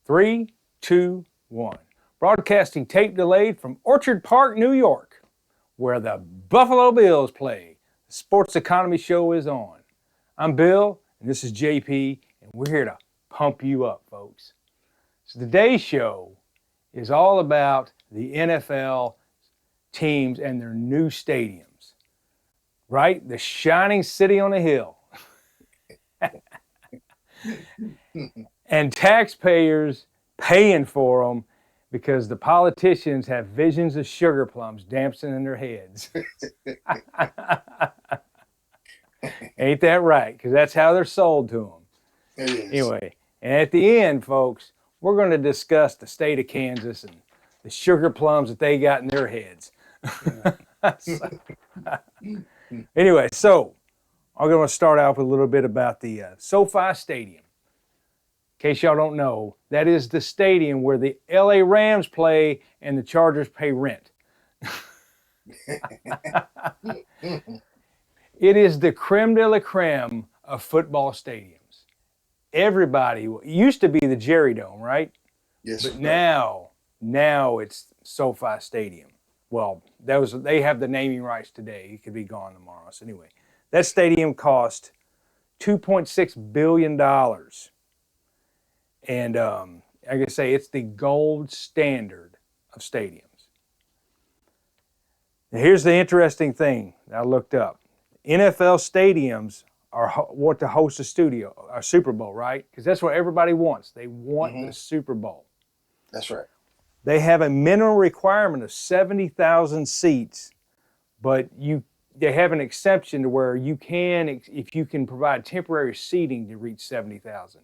Three, two, one. Broadcasting tape delayed from Orchard Park, New York, where the Buffalo Bills play. The Sports Economy Show is on. I'm Bill, and this is JP, and we're here to pump you up, folks. So today's show is all about the NFL teams and their new stadiums, right? The shining city on a hill. And taxpayers paying for them because the politicians have visions of sugar plums dancing in their heads. Ain't that right? Because that's how they're sold to them. It is. Anyway, and at the end, folks, we're going to discuss the state of Kansas and the sugar plums that they got in their heads. Anyway, so I'm going to start out with a little bit about the SoFi Stadium. In case y'all don't know, that is the stadium where the LA Rams play and the Chargers pay rent. It is the creme de la creme of football stadiums. Everybody, it used to be the Jerry Dome, right? Yes. But now it's SoFi Stadium. Well, they have the naming rights today. It could be gone tomorrow. So anyway, that stadium cost $2.6 billion. And like I say, it's the gold standard of stadiums. Now, here's the interesting thing I looked up. NFL stadiums are what to host a Super Bowl, right? Because that's what everybody wants. They want the Super Bowl. That's right. They have a minimum requirement of 70,000 seats, but they have an exception to where you can, if you can provide temporary seating to reach 70,000.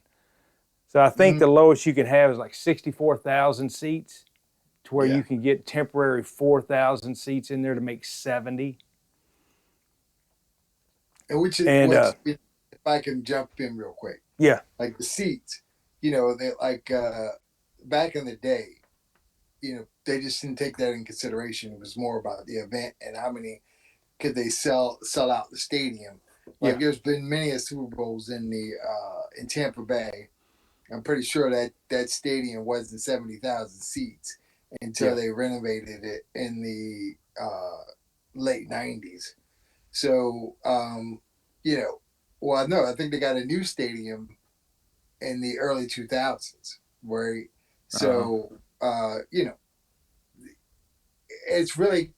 So I think the lowest you can have is like 64,000 seats, to where you can get temporary 4,000 seats in there to make 70. And if I can jump in real quick. Yeah. Like the seats, they back in the day, they just didn't take that in consideration. It was more about the event and how many could they sell out the stadium. Like there's been many Super Bowls in Tampa Bay. I'm pretty sure that stadium wasn't 70,000 seats until they renovated it in the late 90s. So, I think they got a new stadium in the early 2000s it's really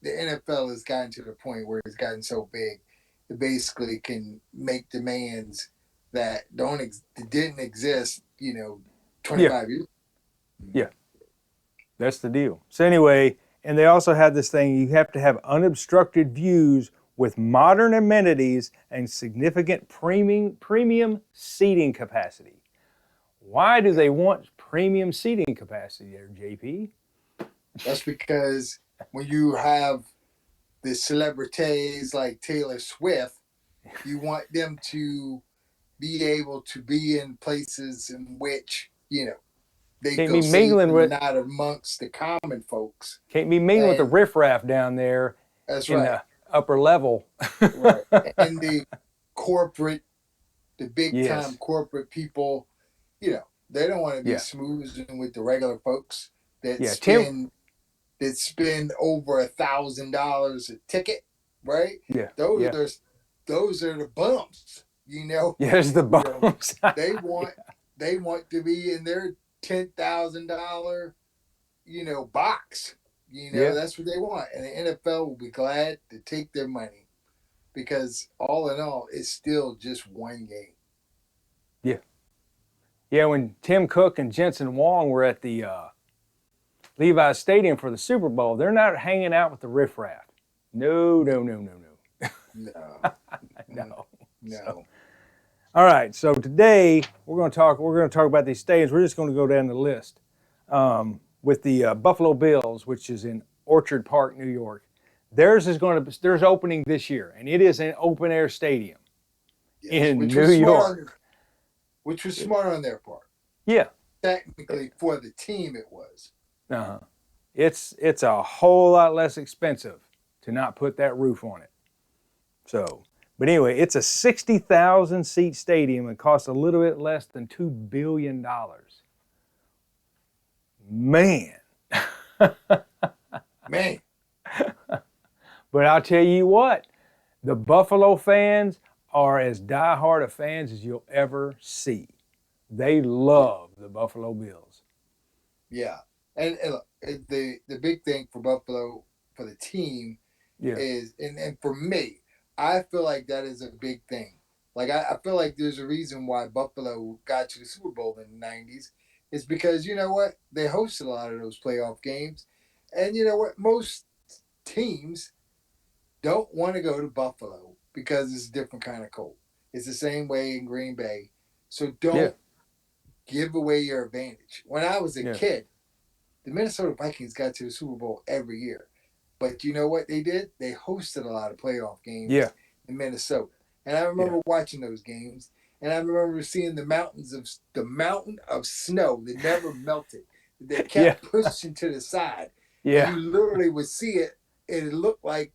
the NFL has gotten to the point where it's gotten so big it basically can make demands that didn't exist, 25 years. Yeah, that's the deal. So anyway, and they also have this thing, you have to have unobstructed views with modern amenities and significant premium seating capacity. Why do they want premium seating capacity there, JP? That's because when you have the celebrities like Taylor Swift, you want them to be able to be in places in which, they can't feel be safe mingling and not amongst the common folks. Can't be mingling with the riffraff down there. That's in right. The upper level. Right. And the big time corporate people, they don't want to be smoozing with the regular folks that spend over $1,000 a ticket, right? Yeah. Those are the bumps, Yes, the bumps. They want to be in their $10,000, box. That's what they want. And the NFL will be glad to take their money because all in all, it's still just one game. Yeah. Yeah, when Tim Cook and Jensen Wong were at the Levi's Stadium for the Super Bowl, they're not hanging out with the riffraff. No. No. So, all right, so today we're going to talk about these stadiums. We're just going to go down the list with the Buffalo Bills, which is in Orchard Park, New York. Theirs opening this year, and it is an open air stadium in New York. Which was smart on their part. Yeah. Technically, for the team, it was. It's a whole lot less expensive to not put that roof on it. So, but anyway, it's a 60,000 seat stadium and costs a little bit less than $2 billion. Man. Man. But I'll tell you what, the Buffalo fans are as diehard of fans as you'll ever see. They Yeah. love the Buffalo Bills. Yeah. And look, the big thing for Buffalo, for the team, Yeah. is, and for me, I feel like that is a big thing. Like I feel like there's a reason why Buffalo got to the Super Bowl in the '90s. It's because you know what, they hosted a lot of those playoff games, and you know what, most teams don't want to go to Buffalo because it's a different kind of cold. It's the same way in Green Bay, so Yeah. don't give away your advantage. When I was a Yeah. kid, the Minnesota Vikings got to the Super Bowl every year. But you know what they did? They hosted a lot of playoff Yeah. games in Minnesota. And I Yeah. remember watching those games, and I remember seeing the mountain of snow that never melted. They Yeah. kept pushing to the side. And Yeah. you literally would see it, and it looked like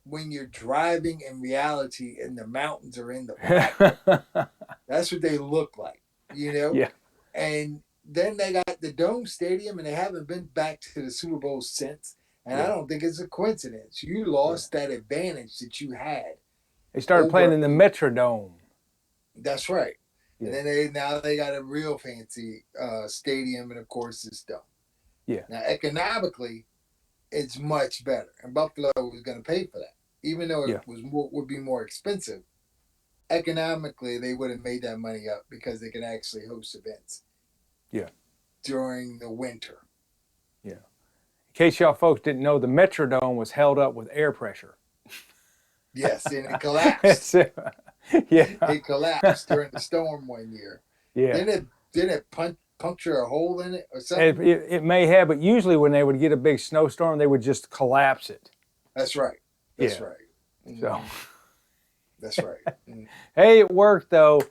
when you're driving in reality and the mountains are in the background. That's what they look like, you know? Yeah. And then they got the Dome Stadium, and they haven't been back to the Super Bowl since. And I Yeah. don't think it's a coincidence. You Yeah. lost that advantage that you had They started playing over. in the Metrodome. That's right. And Yeah. then now they got a real fancy stadium, and of course it's Dome. Yeah. Now economically, it's much better, and Buffalo was going to pay for that, even though it Yeah. would be more expensive. Economically, they would have made that money up because they could actually host events. Yeah. During the winter. Yeah. In case y'all folks didn't know, the Metrodome was held up with air pressure. Yes, and it collapsed. Yeah. It collapsed during the storm one year. Yeah. Didn't it puncture a hole in it or something? It may have, but usually when they would get a big snowstorm, they would just collapse it. That's right. That's Yeah. right. So, That's right. hey, it worked though,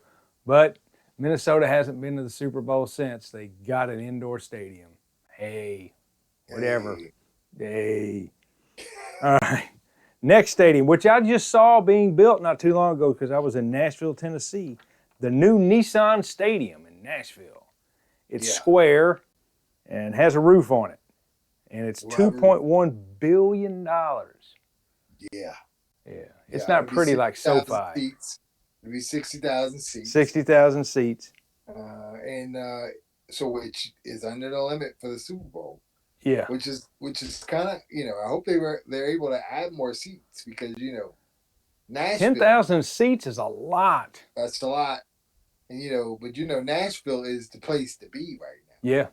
but Minnesota hasn't been to the Super Bowl since. They got an indoor stadium. Hey, whatever. Hey. All right. Next stadium, which I just saw being built not too long ago because I was in Nashville, Tennessee. The new Nissan Stadium in Nashville. It's square and has a roof on it. And it's $2.1 billion. Yeah. Yeah. It's not pretty like SoFi. Seats. It'd be 60,000 seats. 60,000 seats. Which is under the limit for the Super Bowl. Yeah. Which is kind of, I hope they're able to add more seats because Nashville 10,000 seats is a lot. That's a lot. And but Nashville is the place to be right now. Yeah.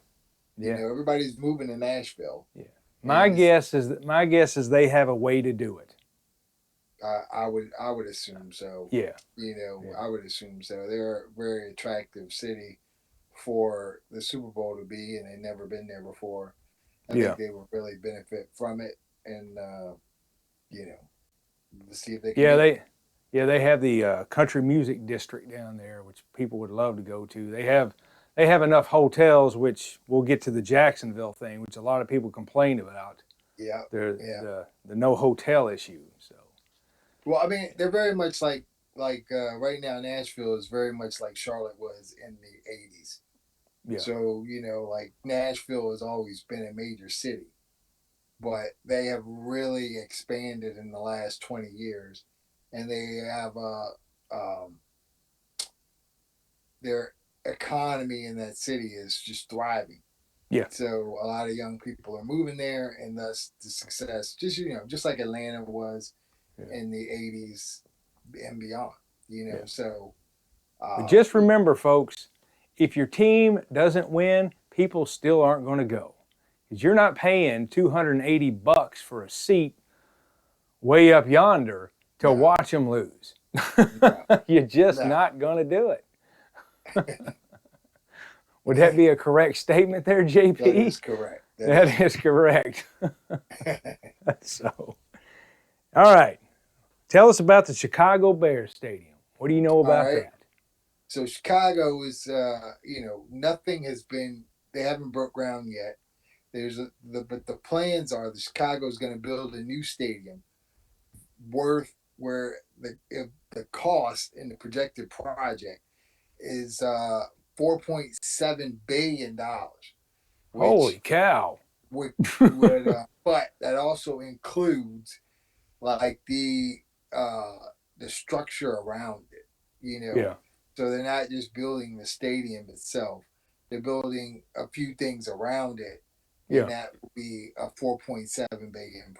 Yeah. Everybody's moving to Nashville. Yeah. My guess is they have a way to do it. I would assume so. Yeah. I would assume so. They're a very attractive city for the Super Bowl to be, and they've never been there before. I think they would really benefit from it, and see if they can. They have the country music district down there, which people would love to go to. They have enough hotels, which we'll get to the Jacksonville thing, which a lot of people complain about. Yeah. The no hotel issue. So. Well, I mean, they're very much like right now. Nashville is very much like Charlotte was in the '80s. Yeah. So like Nashville has always been a major city, but they have really expanded in the last 20 years, and they have their economy in that city is just thriving. Yeah. So a lot of young people are moving there, and thus the success, just like Atlanta was in the '80s and beyond. So. Just remember, folks, if your team doesn't win, people still aren't going to go, because you're not paying $280 for a seat way up yonder to watch them lose. You're just not going to do it. Would that be a correct statement there, JP? That is correct. That is correct. So, all right. Tell us about the Chicago Bears Stadium. What do you know about that? So Chicago is, nothing has been. They haven't broke ground yet. But the plans are the Chicago is going to build a new stadium, where the cost in the projected project is $4.7 billion. Holy which cow. would but that also includes like uh the structure around it, you know. Yeah. So they're not just building the stadium itself; they're building a few things around it, and Yeah. that will be a $4.7 billion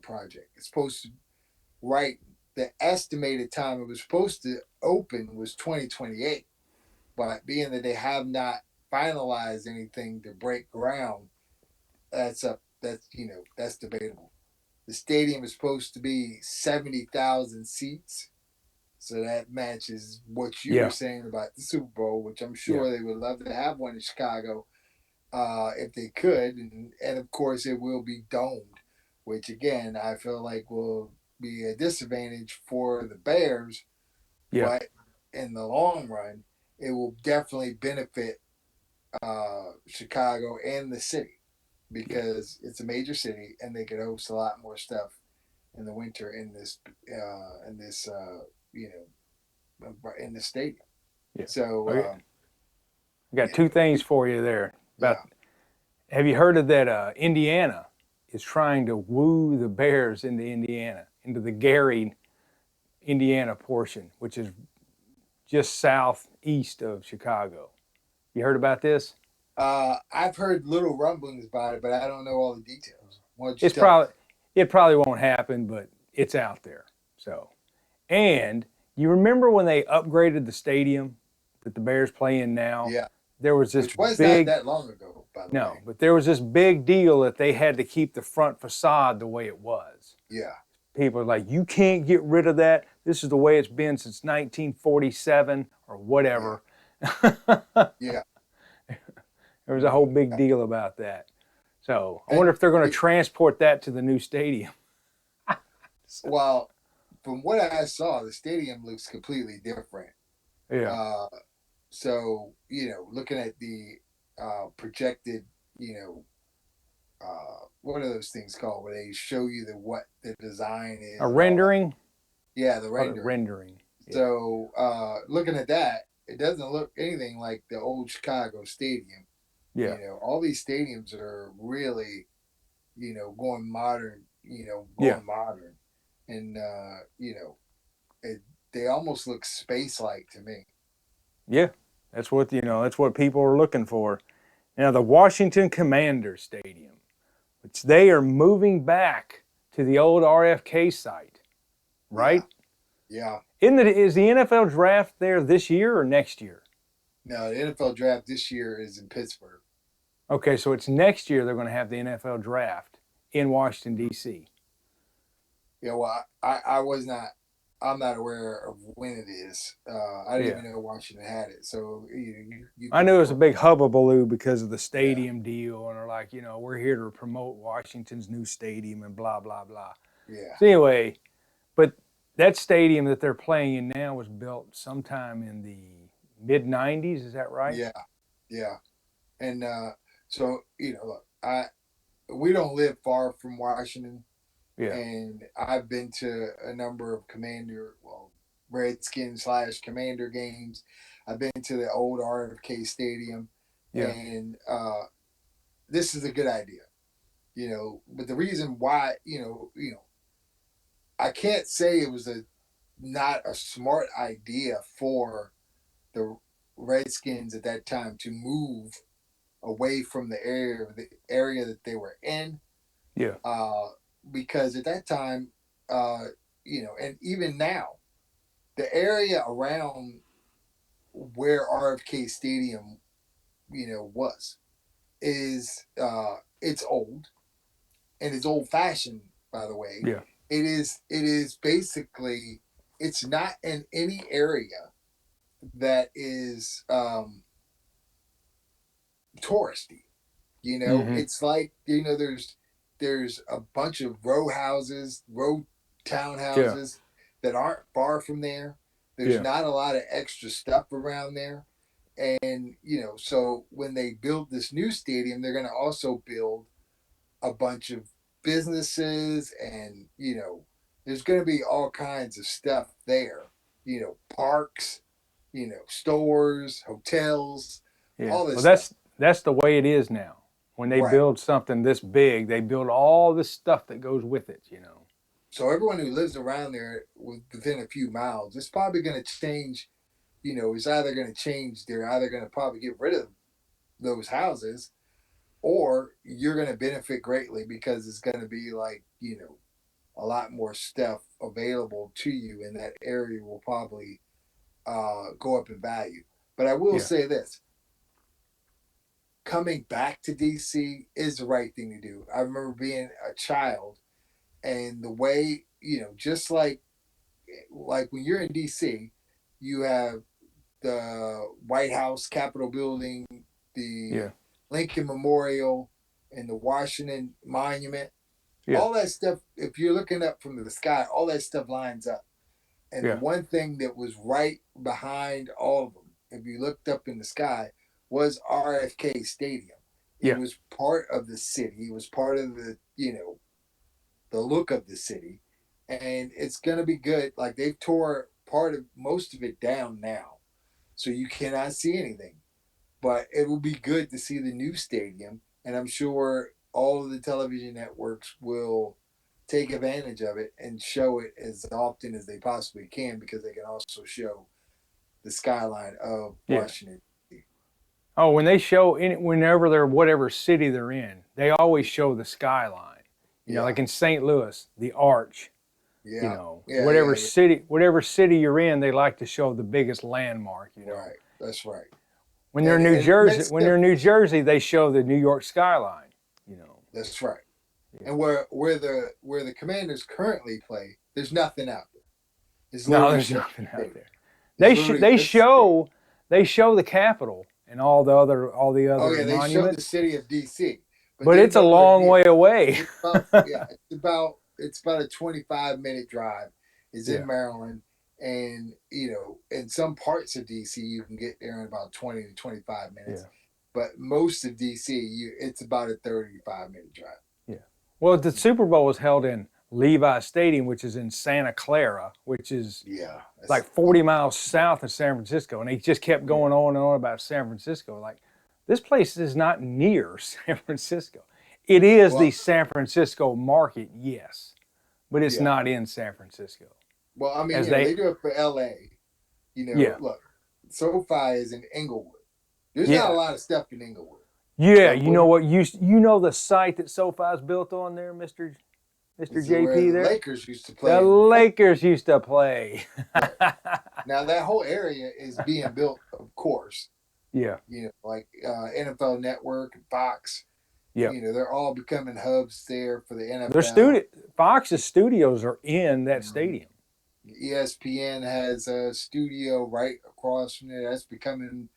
project. It's supposed to right. The estimated time it was supposed to open was 2028, but being that they have not finalized anything to break ground, that's up. That's that's debatable. The stadium is supposed to be 70,000 seats. So that matches what you were Yeah. saying about the Super Bowl, which I'm Yeah. sure they would love to have one in Chicago if they could. And of course, it will be domed, which again, I feel like will be a disadvantage for the Bears. Yeah. But in the long run, it will definitely benefit Chicago and the city Yeah. because it's a major city and they could host a lot more stuff in the winter in this in the stadium. Yeah. So Okay. I got you two know, things for you there. About yeah, have you heard of that? Indiana is trying to woo the Bears into Indiana, into the Gary, Indiana portion, which is just southeast of Chicago. You heard about this? I've heard little rumblings about it, but I don't know all the details. Why don't you It's tell me? probably it probably won't happen, but it's out there. So, and you remember when they upgraded the stadium that the Bears play in now? Yeah, There was this which was not big that long ago, by the no, way. but there was this big deal that they had to keep the front facade the way it was. Yeah, People are like, you can't get rid of that. This is the way it's been since 1947 or yeah, whatever. yeah. There was a whole No, big deal about that. So I and wonder if they're going to it, transport that to the new stadium. well, from what I saw, the stadium looks completely different. Yeah. Uh, so looking at the projected, what are those things called where they show you what the design A is and all that? rendering? Yeah, the Call it rendering. rendering. Yeah. So looking at that, it doesn't look anything like the old Chicago Stadium. Yeah. All these stadiums are really, going modern. Yeah. Going modern, and it, they almost look space-like to me. Yeah. That's what people are looking for. Now the Washington Commanders Stadium, which they are moving back to the old RFK site, Yeah, right? yeah. Is the NFL draft there this year or next year? No, the NFL draft this year is in Pittsburgh. Okay, so it's next year they're going to have the NFL draft in Washington D.C. Yeah, well, I was not. I'm not aware of when it is. I didn't Yeah, even know Washington had it. So you I could knew it was a correct. big hubbubaloo because of the Yeah, stadium deal, and they're like, we're here to promote Washington's new stadium and blah blah blah. yeah, So anyway, but that stadium that they're playing in now was built sometime in the mid '90s. Is that right? yeah, yeah. And so look, I we don't live far from Washington, Yeah, and I've been to a number of Redskins / Commander games. I've been to the old RFK Stadium, yeah, and this is a good idea. But the reason why, I can't say it was a not a smart idea for the Redskins at that time to move away from the area that they were in, yeah, uh, because at that time, and even now, the area around where RFK Stadium, was is it's old and it's old fashioned. By the way, yeah, it is basically it's not in any area that is touristy. mm-hmm. It's like there's a bunch of row Yeah, townhouses that aren't far from there. There's yeah, not a lot of extra stuff around there. And so when they build this new stadium, they're going to also build a bunch of businesses, and there's going to be all kinds of stuff there. Parks, stores, hotels, yeah. all this Well, stuff. that's the way it is now. when they Right. build something this big, they build all the stuff that goes with it, you know. So everyone who lives around there within a few miles, it's probably going to change. It's either going to change. They're either going to probably get rid of those houses, or you're going to benefit greatly because it's going to be like a lot more stuff available to you, and that area will probably go up in value. But I will Yeah. say this: coming back to DC is the right thing to do. I remember being a child, and the way just like when you're in DC, you have the White House, Capitol building, the Yeah. Lincoln Memorial, and the Washington Monument. Yeah. All that stuff, if you're looking up from the sky, all that stuff lines up. And the Yeah. one thing that was right behind all of them, if you looked up in the sky, was RFK Stadium. It Yeah. was part of the city. It was part of the look of the city, and it's gonna be good. Like they've tore part of most of it down now, so you cannot see anything. But it will be good to see the new stadium, and I'm sure all of the television networks will take advantage of it and show it as often as they possibly can because they can also show the skyline of Yeah. Washington. Oh, when they show whenever they're whatever city they're in, they always show the skyline. You know, Yeah, like in St. Louis, the arch. You yeah, know, yeah, yeah, yeah. whatever city you're in, they like to show the biggest landmark. You know, Right, that's right. when they're And in New and it Jersey, makes them. they show the New York skyline. You know, That's right. yeah. And where the Commanders currently play, there's nothing out there. It's No, literally there's just nothing a out stadium. there. It's literally They just a stadium. show the Capitol and all the Oh other yeah, they showed the monuments, city of DC, but but they're it's a nowhere long near. way away. It's about yeah, it's about a 25-minute drive. It's in Yeah, Maryland, and in some parts of DC you can get there in about 20 to 25 yeah, minutes, but most of DC it's about a 35-minute drive. yeah. Well, the Super Bowl was held in Levi Stadium, which is in Santa Clara, which is Yeah, like that's 40 miles south of San Francisco. And they just kept yeah. going on and on about San Francisco. Like, this place is not near San Francisco. It is the Well, San Francisco market, yes, but it's yeah. not in San Francisco. Well, I mean, As they, they do it for LA. yeah, Look, SoFi is in Inglewood. There's not a yeah, lot of stuff in Inglewood, yeah. but You know what? You know the site that SoFi's built on there, Mister this is where JP the there? Lakers used to The play in before. Lakers used to play. Right. Now that whole area is being built, of course. Yeah, Like NFL Network and Fox. yeah. They're all becoming hubs there for the Their NFL. studio, Fox's studios are in that Mhm. stadium. ESPN has a studio right across from there. That's becoming,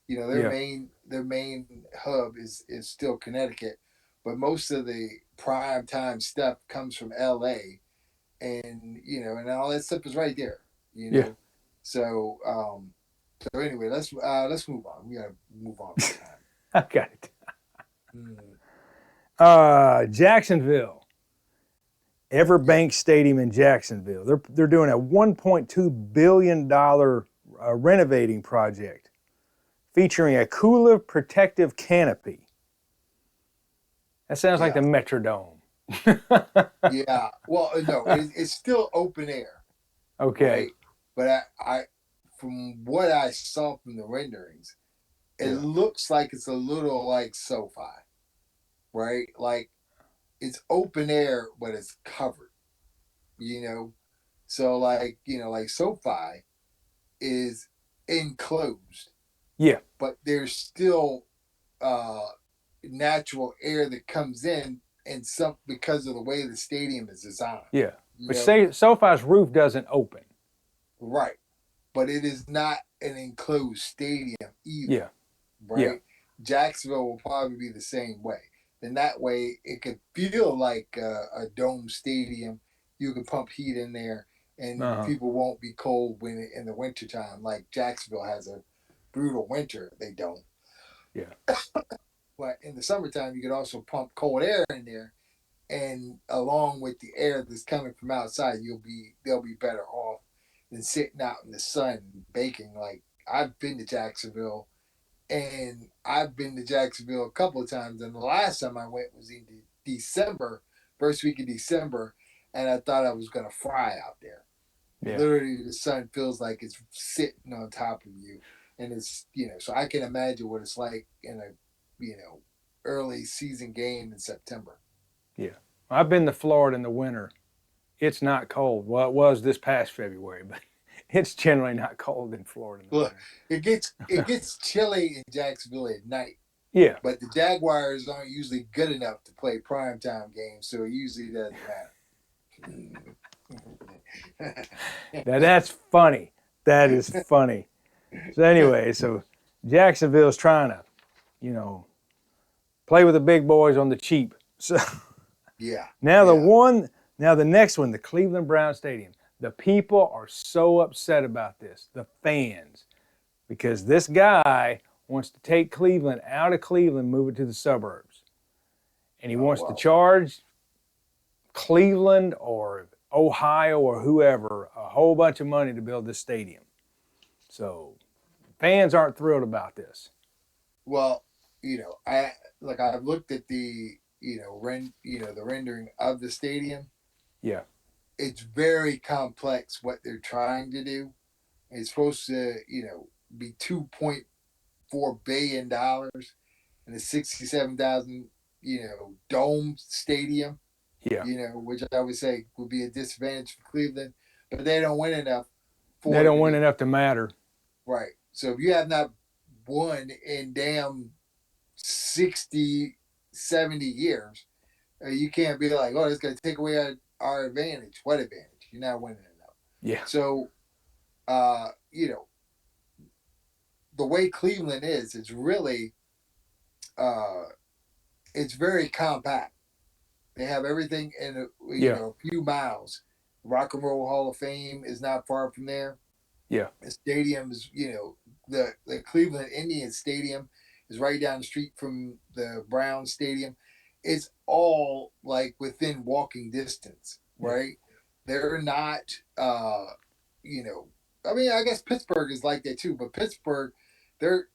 their Yeah, main hub is still Connecticut, but most of the prime time stuff comes from LA, and and all that stuff is right there. You yeah. know, so anyway, let's move on. We gotta move on for time. I got it. Mm, Jacksonville, yeah, Everbank Stadium in Jacksonville. They're doing a $1.2 billion renovating project featuring a cooler protective canopy. That sounds like yeah, the Metrodome. yeah. Well, no, it's still open air, Okay. right? But from what I saw from the renderings, it Yeah. looks like it's a little like SoFi, right? Like it's open air, but it's covered. You know, so like SoFi is enclosed, Yeah. but there's still uh, natural air that comes in, and some because of the way the stadium is designed. Yeah. You But know, say SoFi's roof doesn't open. right? But it is not an enclosed stadium either, Yeah. Yeah. right? Jacksonville will probably be the same way. Then that way, it could feel like a dome stadium. You can pump heat in there, and Uh-huh. people won't be cold when in the wintertime. Like Jacksonville has a brutal winter. They don't. Yeah. But in the summertime, you could also pump cold air in there, and along with the air that's coming from outside, they'll be better off than sitting out in the sun baking. Like I've been to Jacksonville, And I've been to Jacksonville a couple of times, and the last time I went was in December, first week of December, and I thought I was gonna fry out there. Yeah. Literally, the sun feels like it's sitting on top of you, and it's so I can imagine what it's like in a early season game in September. Yeah. I've been to Florida in the winter. It's not cold. Well, it was this past February, but it's generally not cold in Florida in the Look, winter. it gets chilly in Jacksonville at night, Yeah. but the Jaguars aren't usually good enough to play primetime games, so it usually doesn't matter. Now that's funny. That is funny. So anyway, so Jacksonville's trying to, play with the big boys on the cheap. So Yeah. now Yeah. the next one, the Cleveland Brown Stadium. The people are so upset about this, the fans, because this guy wants to take Cleveland out of Cleveland, move it to the suburbs. And he wants to Wow. charge Cleveland or Ohio or whoever a whole bunch of money to build this stadium. So fans aren't thrilled about this. Well, I've looked at the the rendering of the stadium. Yeah. It's very complex what they're trying to do. It's supposed to, be $2.4 billion in a 67,000, dome stadium. Yeah. Which I would say would be a disadvantage for Cleveland, but they don't win enough for They it don't to win be enough to matter. right. So if you have not won in damn 60, 70 years, you can't be like, oh, it's going to take away our advantage. What advantage? You're not winning enough. Yeah. So, uh, you know, the way Cleveland is, uh, it's very compact. They have everything in a few miles. Rock and Roll Hall of Fame is not far from there. Yeah. The stadium is, the Cleveland Indians Stadium is right down the street from the Brown Stadium. It's all like within walking distance, right? They're not, I mean, I guess Pittsburgh is like that too, but Pittsburgh, they're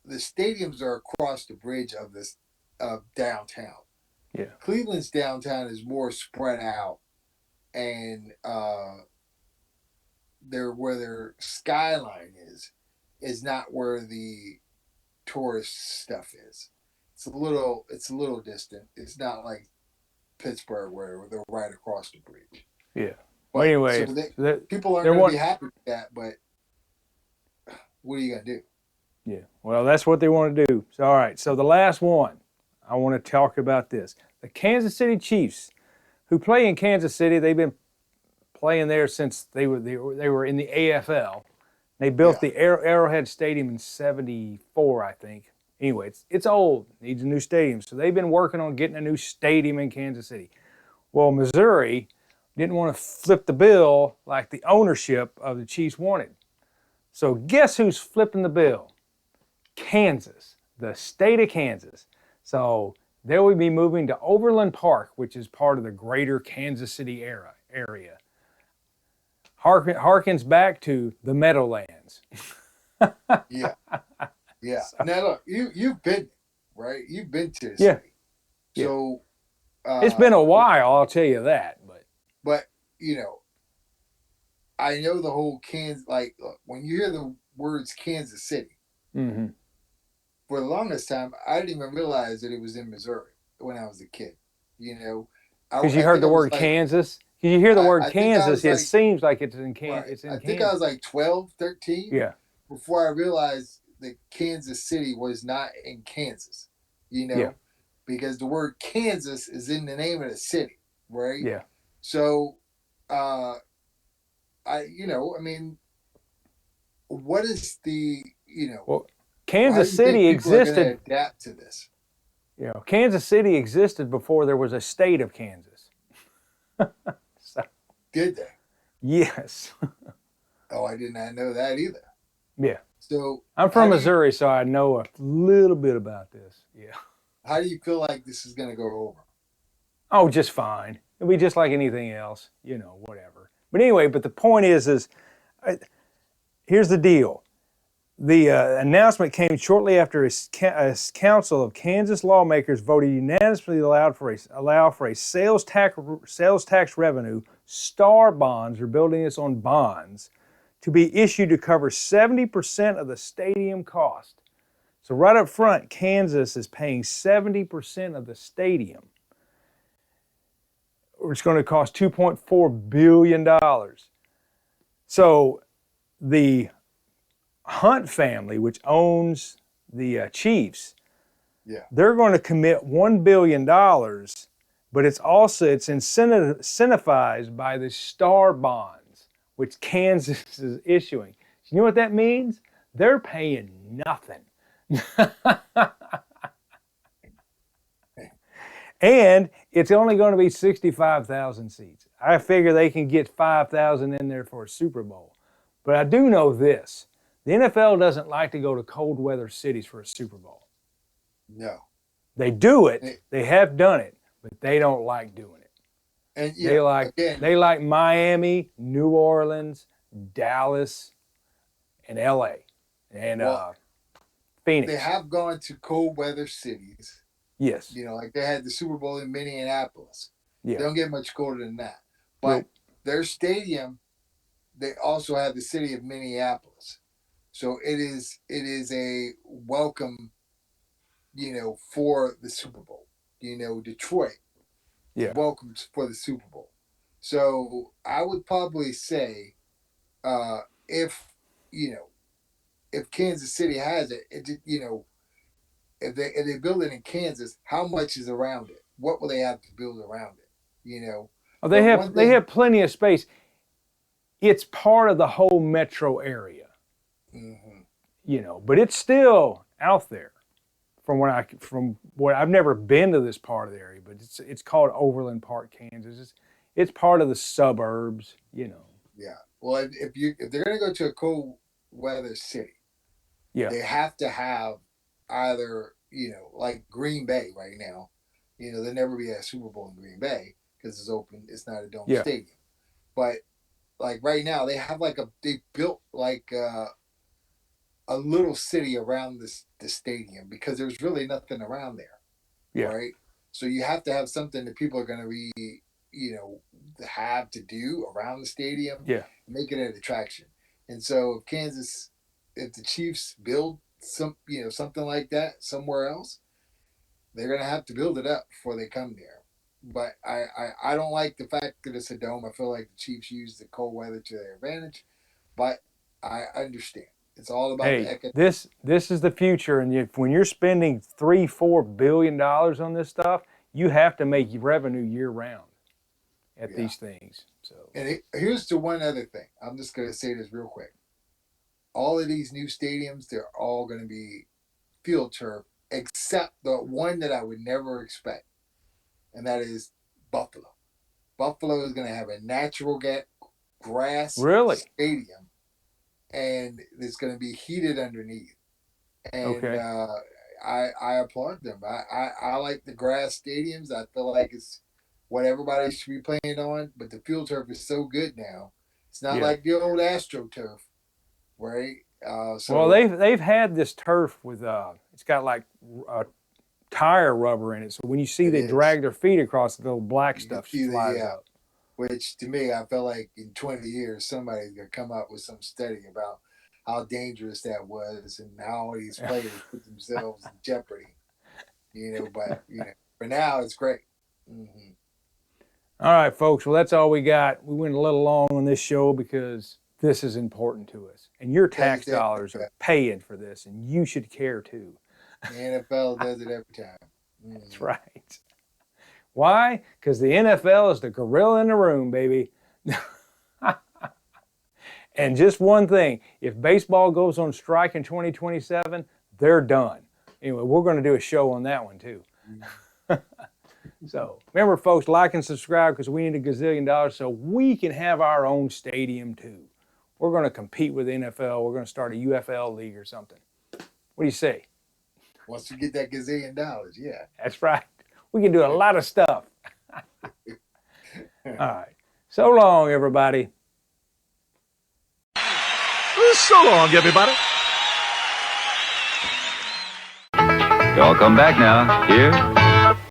the stadiums are across the bridge of this of downtown. Yeah. Cleveland's downtown is more spread out, and where their skyline is not where the tourist stuff is. It's a little distant. It's not like Pittsburgh where they're right across the bridge. Yeah. But, Well, anyway, people aren't going to be happy with that. But what are you going to do? Yeah. Well, that's what they want to do. So, all right. So the last one, I want to talk about this. The Kansas City Chiefs, who play in Kansas City, they've been playing there since they were in the AFL. They built the Arrowhead Stadium in '74, I think. Anyway, it's old, needs a new stadium. So they've been working on getting a new stadium in Kansas City. Well, Missouri didn't want to flip the bill like the ownership of the Chiefs wanted. So guess who's flipping the bill? Kansas, the state of Kansas. So they will be moving to Overland Park, which is part of the greater Kansas City area. Harkens back to the Meadowlands. Yeah. Yeah. Now look, you've been right. You've been to the Yeah. city, so it's been a while, I'll tell you that. But I know the whole Kansas. Like, look, when you hear the words Kansas City, Mm-hmm. for the longest time, I didn't even realize that it was in Missouri when I was a kid. Because you heard the word Kansas. Because you hear the word Kansas, it seems like it's in Kansas. Right. It's in I Kansas. think I was like 12, 13. Yeah. Before I realized that Kansas City was not in Kansas, because the word Kansas is in the name of the city, right? Yeah. So, I mean, what is the, Well, Kansas City existed. Adapt to this. Kansas City existed before there was a state of Kansas. So, did they? Yes. Oh, I did not know that either. Yeah. So I'm from Missouri, so I know a little bit about this. Yeah. How do you feel like this is going to go over? Oh, just fine. It'll be just like anything else, whatever. But anyway, the point is here's the deal. The announcement came shortly after a council of Kansas lawmakers voted unanimously allow for a sales tax revenue, STAR bonds, or building this on bonds, to be issued to cover 70% of the stadium cost. So right up front, Kansas is paying 70% of the stadium. It's going to cost $2.4 billion. So the Hunt family, which owns the Chiefs, they're going to commit $1 billion, but it's incentivized by the STAR bonds, which Kansas is issuing. You know what that means? They're paying nothing. And it's only going to be 65,000 seats. I figure they can get 5,000 in there for a Super Bowl. But I do know this. The NFL doesn't like to go to cold weather cities for a Super Bowl. No. They do it. They have done it, but they don't like doing it. And they like Miami, New Orleans, Dallas, and LA, and Phoenix. They have gone to cold weather cities. Yes. Like they had the Super Bowl in Minneapolis. Yeah. They don't get much colder than that. But their stadium, they also have the city of Minneapolis. So it is a welcome, for the Super Bowl. Detroit. Yeah. Welcome for the Super Bowl. So I would probably say, if Kansas City has it, if they build it in Kansas, how much is around it? What will they have to build around it? Oh, they have plenty of space. It's part of the whole metro area. Mm-hmm. But it's still out there. From what I've never been to this part of the area, but it's called Overland Park, Kansas. It's part of the suburbs. Yeah. Well, if they're going to go to a cold weather city, they have to have either like Green Bay right now. There'll never be a Super Bowl in Green Bay because it's open. It's not a dome stadium. But like right now, they have they built like a little city around the stadium because there's really nothing around there. Yeah. Right. So you have to have something that people are going to be have to do around the stadium. Yeah. Make it an attraction. And so if the Chiefs build something like that somewhere else, they're going to have to build it up before they come there. But I don't like the fact that it's a dome. I feel like the Chiefs use the cold weather to their advantage, but I understand. It's all about the economic. This is the future, and when you're spending $3-4 billion on this stuff, you have to make revenue year round at these things. So, and here's the one other thing. I'm just going to say this real quick. All of these new stadiums, they're all going to be field turf, except the one that I would never expect, and that is Buffalo. Buffalo is going to have a natural grass stadium, and it's going to be heated underneath. And I applaud them. I like the grass stadiums. I feel like it's what everybody should be playing on, but the field turf is so good now. It's not like the old AstroTurf. Right. Well, they've had this turf with it's got like tire rubber in it, so when you see they drag their feet across, the little black stuff flies out. Which to me, I felt like in 20 years somebody's gonna come up with some study about how dangerous that was and how all these players put themselves in jeopardy. But for now it's great. Mm-hmm. All right, folks. Well, that's all we got. We went a little long on this show because this is important to us, and your tax dollars are paying for this, and you should care too. The NFL does it every time. Mm. That's right. Why? Because the NFL is the gorilla in the room, baby. And just one thing, if baseball goes on strike in 2027, they're done. Anyway, we're going to do a show on that one too. So remember, folks, like and subscribe because we need $1 gazillion so we can have our own stadium too. We're going to compete with the NFL. We're going to start a UFL league or something. What do you say? Once you get that $1 gazillion, yeah. That's right. We can do a lot of stuff. All right. So long, everybody. So long, everybody. You all come back now. Here